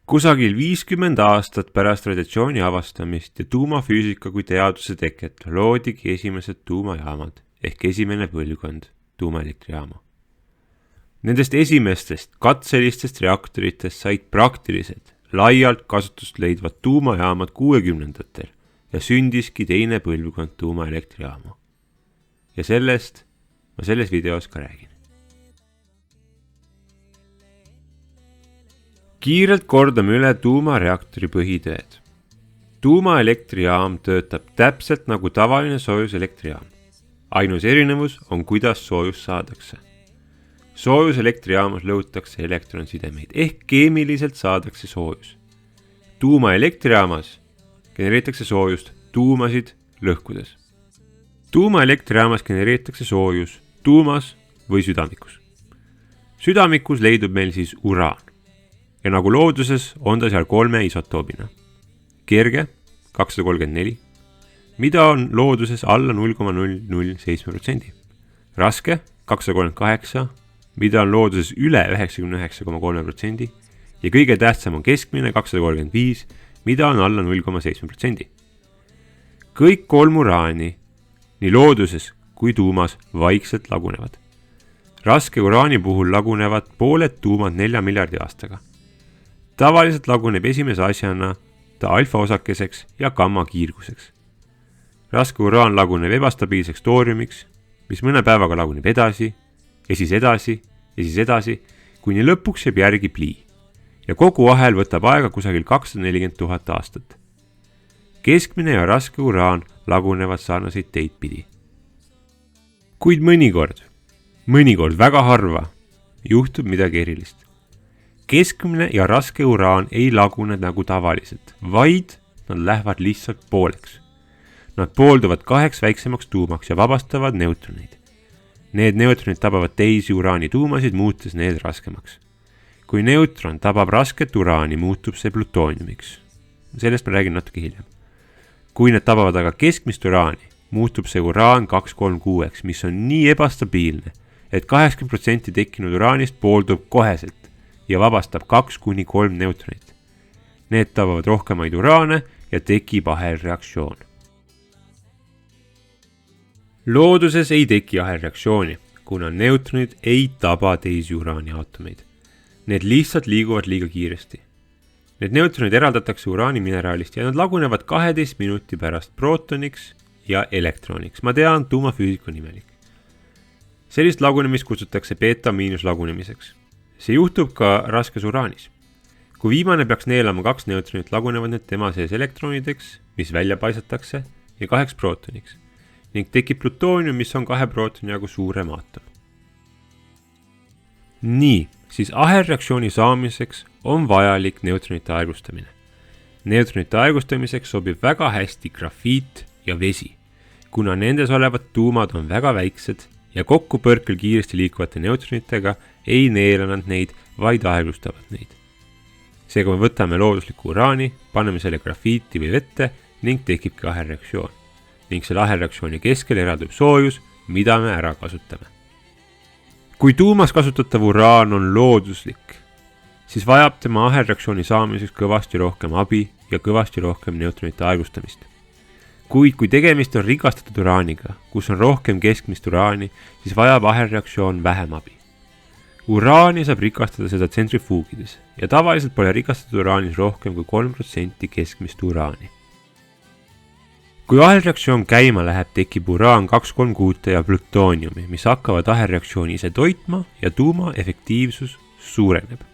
Kusagil 50 aastat pärast radiatsiooni avastamist ja tuumafüüsika kui teaduse teket loodigi esimesed tuumajaamad ehk esimene põlvkond tuumaelektrijaama. Nendest esimestest katselistest reaktoritest said praktiliselt laialt kasutust leidvad tuumajaamad 60-ndatel ja sündiski teine põlvkond tuumaelektrijaama. Ja sellest ma selles videos ka räägin. Kiirelt kordame üle tuumareaktori põhitõed. Tuumaelektrijaam töötab täpselt nagu tavaline soojuselektrijaam. Ainus erinevus on, kuidas soojus saadakse. Soojuselektrijaammas lõhutakse elektronsidemeid ehk keemiliselt saadakse soojus. Tuumaelektrijaamas genereeritakse soojust tuumasid lõhkudes. Tuumaelektrijaamas genereeritakse soojus tuumas või südamikus. Südamikus leidub meil siis uraan. Ja nagu looduses on ta seal 3 isotoobina. Kerge 234, mida on looduses alla 0,007%. Raske 238, mida on looduses üle 99,3%. Ja kõige tähtsam on keskmine 235, mida on alla 0,7%. Kõik 3 uraani, nii looduses kui tuumas, vaikselt lagunevad. Raske uraani puhul lagunevad pooled tuumad 4 miljardi aastaga. Tavaliselt laguneb esimese asjana ta alfa-osakeseks ja gamma-kiirguseks. Raske uraan laguneb ebastabiilseks tooriumiks, mis mõne päevaga laguneb edasi, ja siis edasi, ja siis edasi, kuni lõpuks jääb järgi plii. Ja kogu ahel võtab aega kusagil 240 000 aastat. Keskmine ja raske uraan lagunevad sarnaseid teid pidi. Kuid mõnikord väga harva, juhtub midagi erilist. Keskmine ja raske uraan ei lagune nagu tavaliselt, vaid nad lähevad lihtsalt pooleks. Nad poolduvad 2 väiksemaks tuumaks ja vabastavad neutroneid. Need neutronid tabavad teisi uraani tuumasid, muutes need raskemaks. Kui neutron tabab rasket uraani, muutub see plutooniumiks. Sellest ma räägin natuke hiljem. Kui need tabavad aga keskmist uraani, muutub see uraan 236, mis on nii ebastabiilne, et 80% tekkinud uraanist pooldub koheselt ja vabastab 2-3 neutronit. Need tabavad rohkemaid uraane ja tekib ahelreaktsioon. Looduses ei teki ahelreaktsiooni, kuna neutronid ei taba teisi uraani aatomeid. Need lihtsalt liiguvad liiga kiiresti. Need neutronid eraldatakse uraani mineraalist ja nad lagunevad 12 minuti pärast prootoniks ja elektroniks. Ma tean, tuumafüüsik on imelik. Sellist lagunemist kutsutakse beta- lagunemiseks. See juhtub ka raskes uraanis. Kui viimane peaks neelama 2 neutronit, lagunevad need tema sees elektronideks, mis välja paisatakse, ja 2 prootoniks. Ning tekib plutoonium, mis on 2 prootoni jagu suurem aatom. Nii, siis ahelreaktsiooni saamiseks on vajalik neutronite aeglustamine. Neutronite aeglustamiseks sobib väga hästi grafiit ja vesi, kuna nendes olevad tuumad on väga väiksed ja kokkupõrkel kiiresti liikuvate neutronitega ei neela nad neid, vaid aeglustavad neid. Seega me võtame loodusliku uraani, paneme selle grafiiti või vette ning tekibki ahelreaktsioon. Ning selle ahelreaktsiooni keskel eraldub soojus, mida me ära kasutame. Kui tuumas kasutatav uraan on looduslik, siis vajab tema ahelreaktsiooni saamiseks kõvasti rohkem abi ja kõvasti rohkem neutronite aeglustamist. Kuid kui tegemist on rikastatud uraaniga, kus on rohkem keskmist uraani, siis vajab ahelreaktsioon vähem abi. Uraani saab rikastada seda tsentrifuugides ja tavaliselt pole rikastatud uraanis rohkem kui 3% keskmist uraani. Kui ahelreaktsioon käima läheb, tekib uraan 236 ja plutooniumi, mis hakkavad ahelreaktsiooni ise toitma ja tuuma efektiivsus suureneb.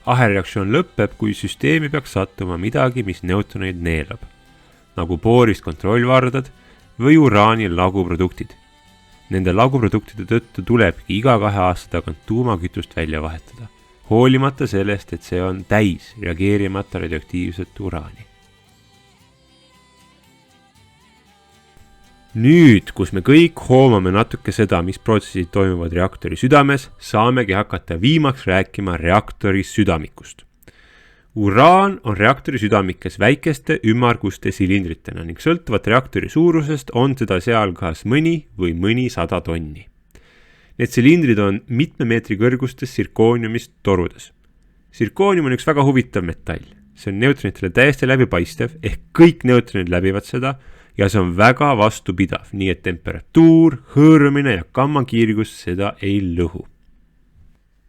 Ahelreaktsioon lõpeb, kui süsteemi peaks sattuma midagi, mis neutroneid neelab, nagu boorist kontrollvardad või uraani laguproduktid. Nende laguproduktide tõttu tulebki iga 2 aasta tagant tuumakütust välja vahetada, hoolimata sellest, et see on täis reageerimata radioaktiivset uraani. Nüüd, kus me kõik hoomame natuke seda, mis protsessid toimuvad reaktori südames, saamegi hakata viimaks rääkima reaktori südamikust. Uraan on reaktori südamikes väikeste ümmarguste silindritena ning sõltuvalt reaktori suurusest on seda seal kas mõni või mõni 100 tonni. Need silindrid on mitme meetri kõrgustes sirkooniumist torudes. Tsirkoonium on üks väga huvitav metall. See on neutronitele täiesti läbipaistev, ehk kõik neutronid läbivad seda ja see on väga vastupidav, nii et temperatuur, hõõrumine ja gammakiirgus seda ei lõhu.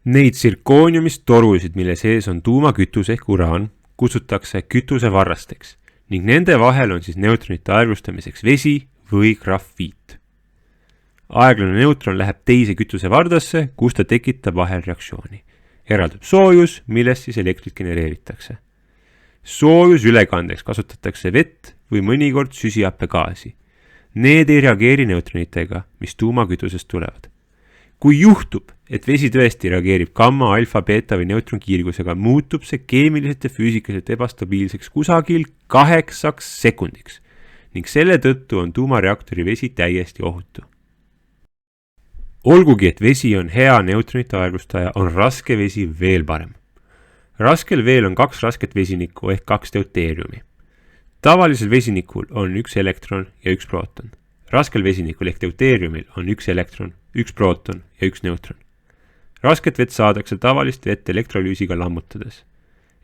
Neid tsirkooniumist torusid, mille sees on tuumakütus ehk uraan, kutsutakse kütusevarrasteks ning nende vahel on siis neutronite aeglustamiseks vesi või grafiit. Aeglane neutron läheb teise kütusevardasse, kus ta tekitab ahelreaktsiooni. Eraldub soojus, millest siis elektrit genereeritakse. Soojusülekandeks kasutatakse vett või mõnikord süsihappegaasi. Need ei reageeri neutronitega, mis tuumakütusest tulevad. Kui juhtub, et vesi tõesti reageerib gamma, alfa, beta või neutronkiirgusega, muutub see keemiliselt ja füüsikaliselt ebastabiilseks kusagil 8 sekundiks ning selle tõttu on tuumareaktori vesi täiesti ohutu. Olgugi, et vesi on hea neutronite aeglustaja, on raske vesi veel parem. Raskel veel on 2 rasket vesinikku ehk 2 deuteeriumi. Tavalisel vesinikul on 1 elektron ja 1 prooton. Raskel vesinikul ehk deuteeriumil on 1 elektron, 1 prooton ja 1 neutron. Rasket vett saadakse tavalist vett elektrolüüsiga lammutades.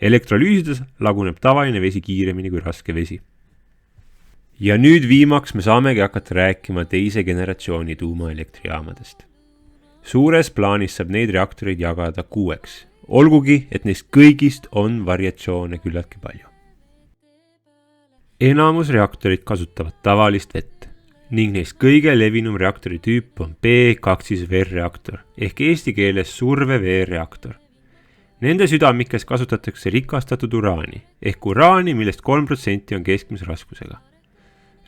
Elektrolüüsides laguneb tavaline vesi kiiremini kui raske vesi. Ja nüüd viimaks me saamegi hakata rääkima teise generatsiooni tuumaelektrijaamadest. Suures plaanis saab neid reaktoreid jagada 6, olgugi, et neist kõigist on variatsioone küllaltki palju. Enamus reaktorid kasutavad tavalist vett ning neist kõige levinum reaktori tüüp on B2-veerreaktor ehk eesti keeles surveveerreaktor. Nende südamikes kasutatakse rikastatud uraani ehk uraani, millest 3% on keskmise raskusega.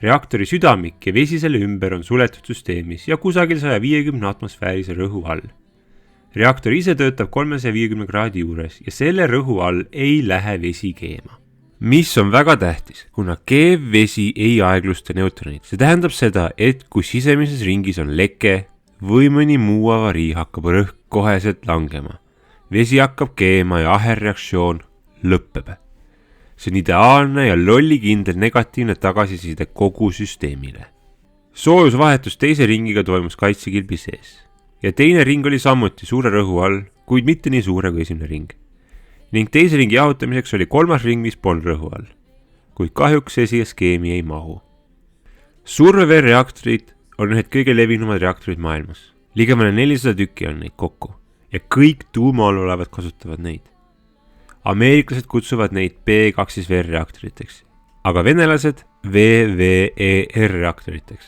Reaktori südamik ja vesi selle ümber on suletud süsteemis ja kusagil 150 atmosfäärise rõhu all. Reaktor ise töötab 350 kraadi juures ja selle rõhu all ei lähe vesi keema. Mis on väga tähtis, kuna keev vesi ei aeglusta neutronid. See tähendab seda, et kui sisemises ringis on leke või mõni muu avarii, hakkab rõhk koheselt langema. Vesi hakkab keema ja ahelreaktsioon lõppeb. See on ideaalne ja lollikindel negatiivne tagasiside kogu süsteemile. Soojusvahetus teise ringiga toimus kaitsekilbi sees ja teine ring oli samuti suure rõhu all, kuid mitte nii suure kui esimene ring. Ning teise ringi jahutamiseks oli 3. ring, mis polnud rõhu all, kuid kahjuks see siia skeemi ei mahu. Surveveerreaktorid on ühed kõige levinumad reaktorid maailmas. Ligemale 400 tükki on neid kokku ja kõik tuuma all olevad kasutavad neid. Ameeriklased kutsuvad neid B2-veerreaktoriteks, aga venelased VVER-reaktoriteks.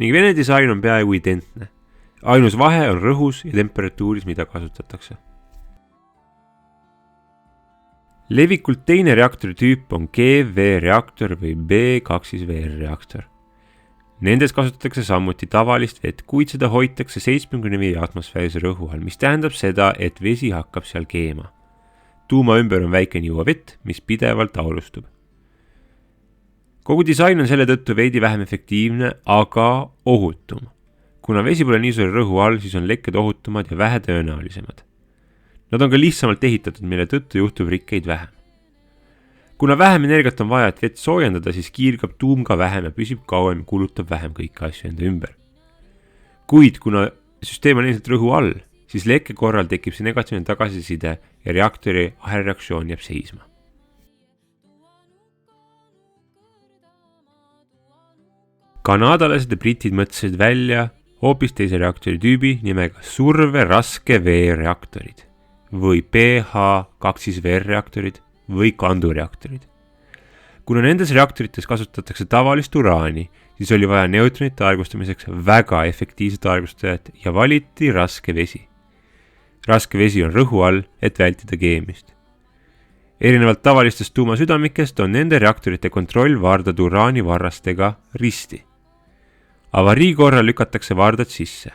Ning Vene disain on peaaegu identne. Ainus vahe on rõhus ja temperatuuris, mida kasutatakse. Levikult teine reaktori tüüp on GV-reaktor või B2-veerreaktor. Nendes kasutatakse samuti tavalist vett, kuid seda hoitakse 75 atmosfäärise rõhu all, mis tähendab seda, et vesi hakkab seal keema. Tuuma ümber on väike niuva vett, mis pidevalt aulustub. Kogu disain on selle tõttu veidi vähem efektiivne, aga ohutum. Kuna vesi pole nii suure rõhu all, siis on lekked ohutumad ja vähe tõenäolisemad. Nad on ka lihtsamalt ehitatud, mille tõttu juhtub rikkeid vähem. Kuna vähem energiat on vaja, et vett soojendada, siis kiirgab tuum ka vähem ja püsib kauem ja kulutab vähem kõiki asju enda ümber. Kuid kuna süsteem on endiselt rõhu all, siis lekke korral tekib see negatiivne tagasiside ja reaktori ahelreaktsioon jääb seisma. Kanadalased ja britid mõtlesid välja hoopis teise reaktori tüübi nimega surveraske-veerreaktorid või PH2-veerreaktorid või kandureaktorid. Kuna nendes reaktorites kasutatakse tavalist uraani, siis oli vaja neutronite aegustamiseks väga efektiivset aegustajat ja valiti raske vesi. Raske vesi on rõhu all, et vältida keemist. Erinevalt tavalistest tuumasüdamikest on nende reaktorite kontroll vardad uraanivarrastega risti. Avarii korral lükatakse vardad sisse.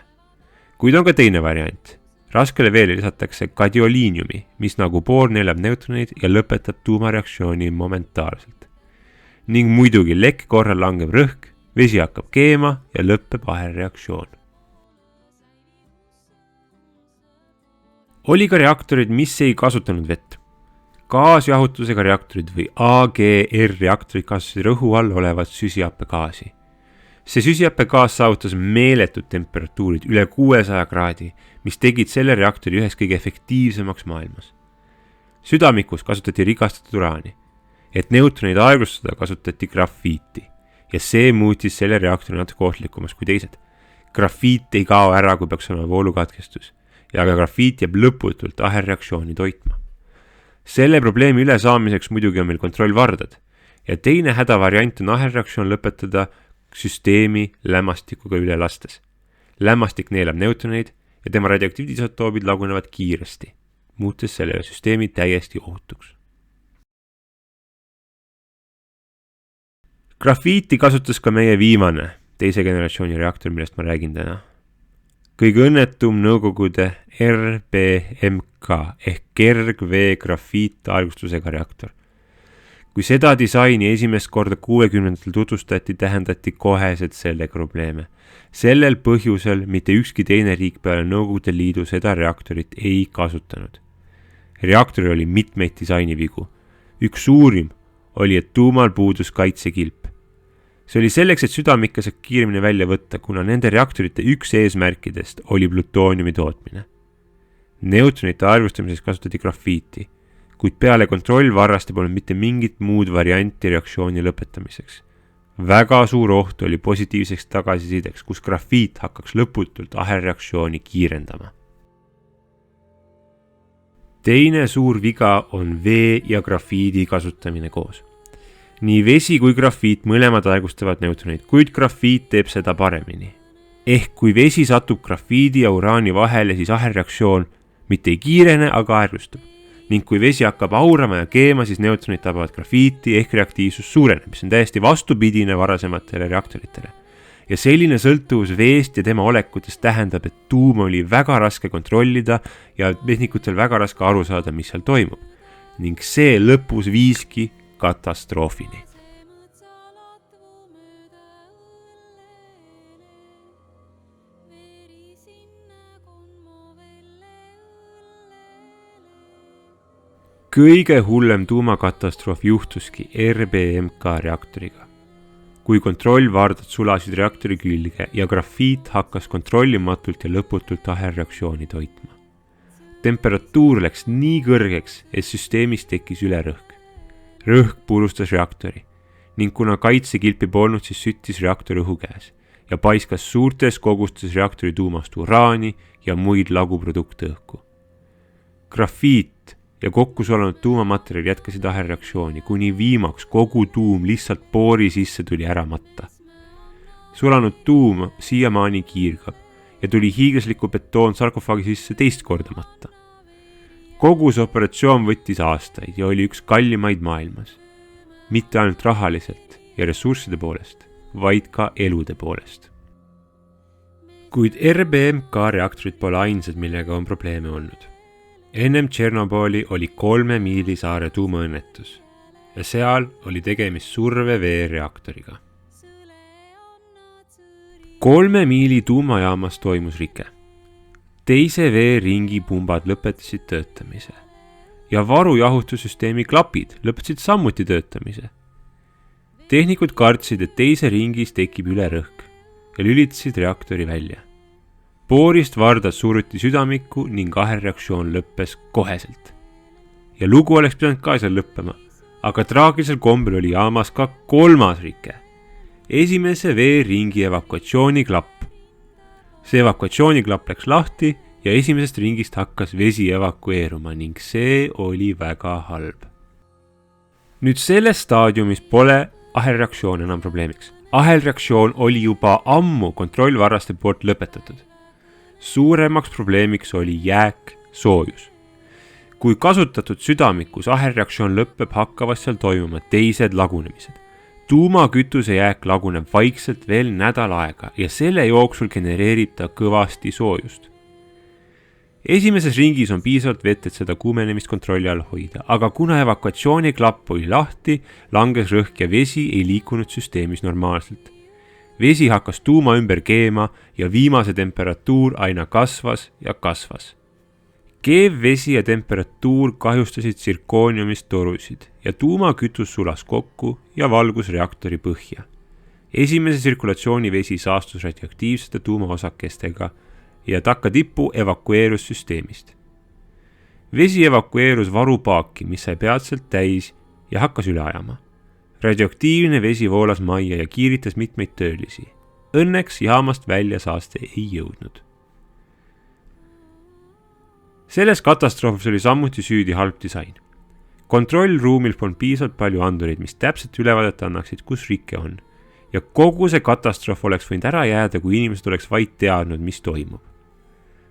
Kuid on ka teine variant. Raskele veele lisatakse kadioliiniumi, mis nagu boor neelab neutroneid ja lõpetab tuumareaktsiooni momentaalselt. Ning muidugi lekke korral langeb rõhk, vesi hakkab keema ja lõppeb ahelreaktsioon. Oli ka reaktorid, mis ei kasutanud vett. Gaasjahutusega reaktorid või AGR-reaktorid kasutasid rõhu all olevat süsihappegaasi. See süsihappegaas saavutas meeletud temperatuurid üle 600 kraadi, mis tegid selle reaktori üheks kõige efektiivsemaks maailmas. südamikus kasutati rikastatud uraani. Et neutroneid aeglustada, kasutati grafiiti ja see muutis selle reaktori natuke ohtlikumas kui teised. Grafiit ei kao ära, kui peaks olema voolukatkestus ja ka grafiit jääb lõputult ahelreaktsiooni toitma. Selle probleemi üle saamiseks muidugi on meil kontrollvardad ja teine hädavariant on ahelreaktsioon lõpetada süsteemi lämmastikuga üle lastes. Lämmastik neelab neutroneid ja tema radioaktiivdisotoobid lagunevad kiiresti, muutes selle süsteemi täiesti ohutuks. Grafiiti kasutas ka meie viimane teise generatsiooni reaktor, millest ma räägin täna. Kõige õnnetum Nõukogude RBMK ehk kergvee grafiitaeglustusega reaktor. Kui seda disaini esimest korda 60-ndatel tutvustati, tähendati koheselt selle probleeme. Sellel põhjusel mitte ükski teine riik peale Nõukogude Liidu seda reaktorit ei kasutanud. Reaktoril oli mitmeid disainivigu. Üks suurim oli, et tuumal puudus kaitsekilp. See oli selleks, et südamikke saab kiiremini välja võtta, kuna nende reaktorite üks eesmärkidest oli plutooniumi tootmine. Neutronite arvustamiseks kasutati grafiiti, kuid peale kontrollvarraste polnud mitte mingit muud varianti reaktsiooni lõpetamiseks. Väga suur oht oli positiivseks tagasisideks, kus grafiit hakkaks lõputult ahelreaktsiooni kiirendama. Teine suur viga on vee ja grafiidi kasutamine koos. Nii vesi kui grafiit mõlemad aegustavad neutroneid, kuid grafiit teeb seda paremini. Ehk kui vesi satub grafiidi ja uraani vahele, siis ahelreaktsioon mitte ei kiirene, aga aeglustub. Ning kui vesi hakkab aurama ja keema, siis neutronid tabavad grafiiti ehk reaktiivsus suureneb, mis on täiesti vastupidine varasematele reaktoritele. Ja selline sõltuvus veest ja tema olekutest tähendab, et tuuma oli väga raske kontrollida ja tehnikutel väga raske aru saada, mis seal toimub. Ning see lõpus viiski katastroofini. Kõige hullem tuumakatastroof juhtuski RBMK reaktoriga. Kui kontrollvardad sulasid reaktori külge ja grafiit hakkas kontrollimatult ja lõputult ahelreaktsiooni toitma. Temperatuur läks nii kõrgeks, et süsteemis tekkis ülerõhk. Rõhk purustas reaktori ning kuna kaitsekilpi polnud, siis süttis reaktor õhu käes ja paiskas suurtes kogustes reaktori tuumast uraani ja muid laguprodukte õhku. Grafiit ja kokku sulanud tuumamaterjal jätkasid ahelreaktsiooni, kuni viimaks kogu tuum lihtsalt poori sisse tuli ära matta. Sulanud tuum siiamaani kiirgab ja tuli hiiglasliku betoon sarkofaagi sisse teist korda matta. Kogu see operatsioon võttis aastaid ja oli üks kallimaid maailmas. Mitte ainult rahaliselt ja ressursside poolest, vaid ka elude poolest. Kuid RBMK reaktorid pole ainsad, millega on probleeme olnud. Ennem Tšernobõli oli 3 miili saare tuumaõnnetus ja seal oli tegemist surveveereaktoriga. 3 miili tuumajaamas toimus rike. Teise veeringi pumbad lõpetasid töötamise ja varujahutussüsteemi klapid lõpetasid samuti töötamise. Tehnikud kartsid, et teise ringis tekib ülerõhk ja lülitasid reaktori välja. Poorist vardas suruti südamikku ning ahelreaktsioon lõppes koheselt. Ja lugu oleks pidanud ka seal lõppema, aga traagilisel kombel oli jaamas ka 3. rike. Esimese veeringi evakuatsiooniklapp. See evakuatsiooniklapp läks lahti ja esimesest ringist hakkas vesi evakueeruma ning see oli väga halb. Nüüd selles staadiumis pole ahelreaktsioon enam probleemiks. Ahelreaktsioon oli juba ammu kontrollvarraste poolt lõpetatud. Suuremaks probleemiks oli jääk soojus. Kui kasutatud südamikus ahelreaktsioon lõppeb, hakkavad seal toimuma teised lagunemised. Tuumakütuse jääk laguneb vaikselt veel nädal aega ja selle jooksul genereerib ta kõvasti soojust. Esimeses ringis on piisavalt vett, et seda kuumenemist kontrolli all hoida, aga kuna evakuatsiooniklapp oli lahti, langes rõhk ja vesi ei liikunud süsteemis normaalselt. Vesi hakkas tuuma ümber keema ja viimase temperatuur aina kasvas ja kasvas. Keev vesi ja temperatuur kahjustasid tsirkooniumist torusid ja tuumakütus sulas kokku ja valgus reaktori põhja. Esimese tsirkulatsiooni vesi saastus radioaktiivsete tuumaosakestega ja takkatipu evakueerus süsteemist. Vesi evakueerus varupaaki, mis sai peatselt täis ja hakkas üle ajama. Radioaktiivne vesi voolas majja ja kiiritas mitmeid töölisi. Õnneks jaamast välja saaste ei jõudnud. Selles katastroofis oli samuti süüdi halb disain. Kontrollruumil polnud piisavalt palju andureid, mis täpselt ülevaadet annaksid, kus rike on. Ja kogu see katastroof oleks võinud ära jääda, kui inimesed oleks vaid teadnud, mis toimub.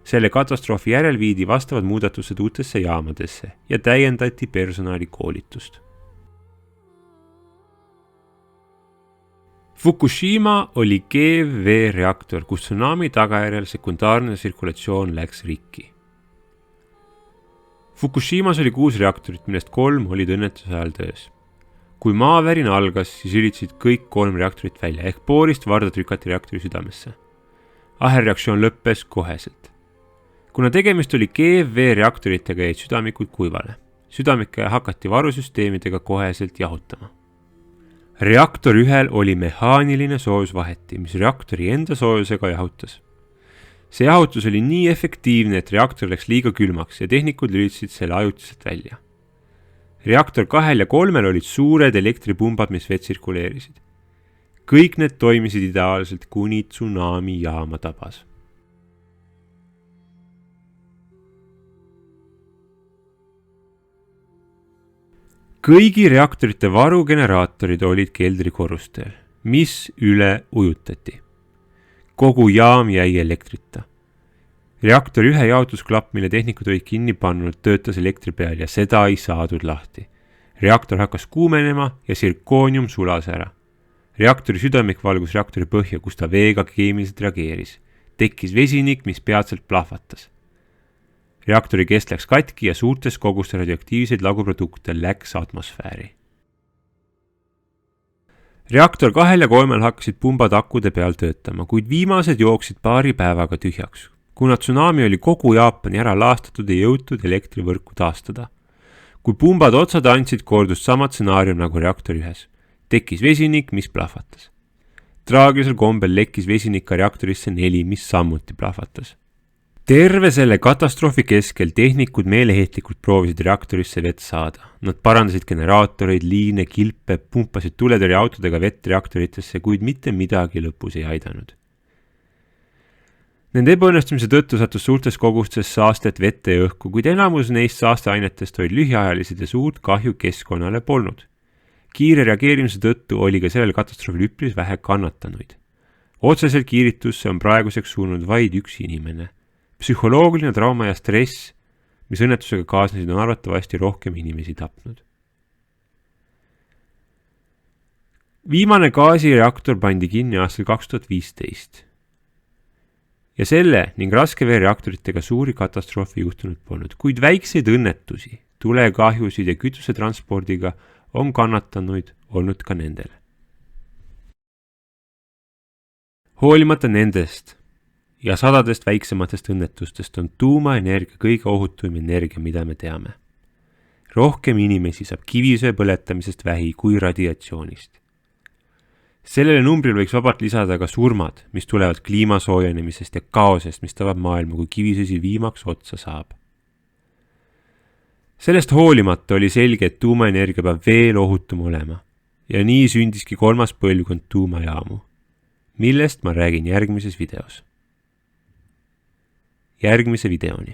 Selle katastroofi järel viidi vastavad muudatused uutesse jaamadesse ja täiendati personali koolitust. Fukushima oli GV-reaktor, kus tsunami tagajärjel sekundaarne tsirkulatsioon läks rikki. Fukushimas oli 6 reaktorit, millest 3 olid õnnetuse ajal töös. Kui maavärin algas, siis üritasid kõik 3 reaktorit välja, ehk poolist varda trükati reaktori südamesse. Ahelreaktsioon lõppes koheselt. Kuna tegemist oli GV-reaktoritega, jäid südamikud kuivale. Südamikke hakati varusüsteemidega koheselt jahutama. Reaktor 1 oli mehaaniline soojusvaheti, mis reaktori enda soojusega jahutas. See jahutus oli nii efektiivne, et reaktor läks liiga külmaks ja tehnikud lülitasid selle ajutiselt välja. Reaktor 2 ja 3 olid suured elektripumbad, mis vett tsirkuleerisid. Kõik need toimisid ideaalselt, kuni tsunami jaama tabas. Kõigi reaktorite varugeneraatorid olid keldrikorrustel, mis üle ujutati. Kogu jaam jäi elektrita. Reaktor 1 jaotusklapp, mille tehnikud olid kinni pannud, töötas elektri peal ja seda ei saadud lahti. Reaktor hakkas kuumenema ja sirkoonium sulas ära. Reaktori südamik valgus reaktori põhja, kus ta veega keemiliselt reageeris. Tekkis vesinik, mis peatselt plahvatas. Reaktori kest läks katki ja suurtes koguste radioaktiivseid laguprodukte läks atmosfääri. Reaktor 2 ja 3 hakkasid pumbad akude peal töötama, kuid viimased jooksid paari päevaga tühjaks. Kuna tsunami oli kogu Jaapani ära laastatud, ei jõutud elektrivõrku taastada. Kui pumbad otsad andsid, kordus sama stsenaarium nagu reaktor 1. Tekkis vesinik, mis plahvatas. Traagilisel kombel lekkis vesinik ka reaktorisse 4, mis samuti plahvatas. Terve selle katastroofi keskel tehnikud meeleheitlikult proovisid reaktorisse vett saada. Nad parandasid generaatoreid, liine, kilpe, pumpasid tuletõrjeautodega vett reaktoritesse, kuid mitte midagi lõpus ei aidanud. Nende ebaõnnestumise tõttu sattus suurtes kogustes saastet vette ja õhku, kuid enamus neist saasteainetest olid lühiajalised ja suurt kahju keskkonnale polnud. Kiire reageerimise tõttu oli ka sellel katastroofil üpris vähe kannatanuid. Otseselt kiiritusse on praeguseks surnud vaid üks inimene. Psühholoogiline trauma ja stress, mis õnnetusega kaasnesid, on arvatavasti rohkem inimesi tapnud. Viimane gaasireaktor pandi kinni aastal 2015. Ja selle ning raskeveereaktoritega suuri katastroofi juhtunud polnud, kuid väikseid õnnetusi, tulekahjusid ja kütusetranspordiga on kannatanuid olnud ka nendel. Hoolimata nendest ja sadadest väiksematest õnnetustest on tuumaenergia kõige ohutum energia, mida me teame. Rohkem inimesi saab kivisöe põletamisest vähi kui radiatsioonist. Sellele numbril võiks vabalt lisada ka surmad, mis tulevad kliima soojenemisest ja kaosest, mis tabab maailma, kui kivisösi viimaks otsa saab. Sellest hoolimata oli selge, et tuumaenergia peab veel ohutum olema ja nii sündiski 3. põlvkond tuumajaamu, millest ma räägin järgmises videos. Järgmise videoni.